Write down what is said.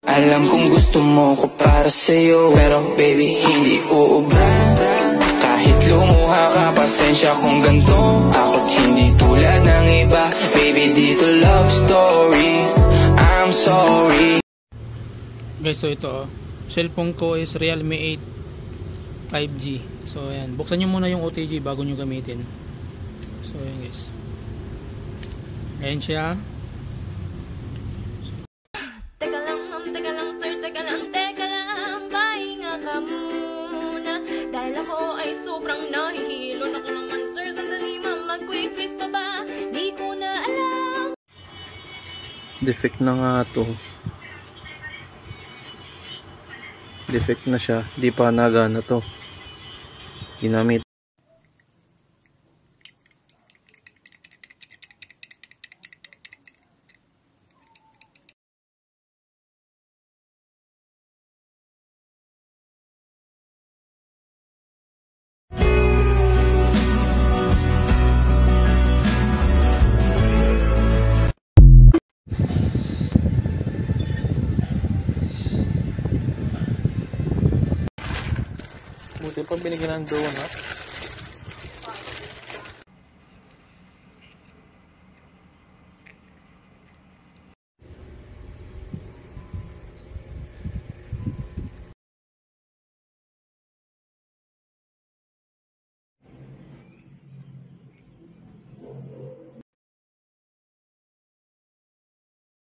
Alam kong gusto mo ko para sa'yo, pero baby hindi uubra. Kahit lumuha ka, pasensya kung ganto. Ako't hindi tulad ng iba. Baby, dito love story, I'm sorry. Guys, so ito cellphone ko is Realme 8 5G. So ayan, buksan nyo muna yung OTG bago nyo gamitin. So ayan guys, ayan siya. Teka lang sir, teka lang, pahinga ka muna. Dahil ako ay sobrang nahihilo na ko naman sir, sandali mag-quiz pa ba? Di ko na alam. Defect na nga to. Defect na siya, di pa nagana to. Ginamit. Buti pa binigyan ng donut.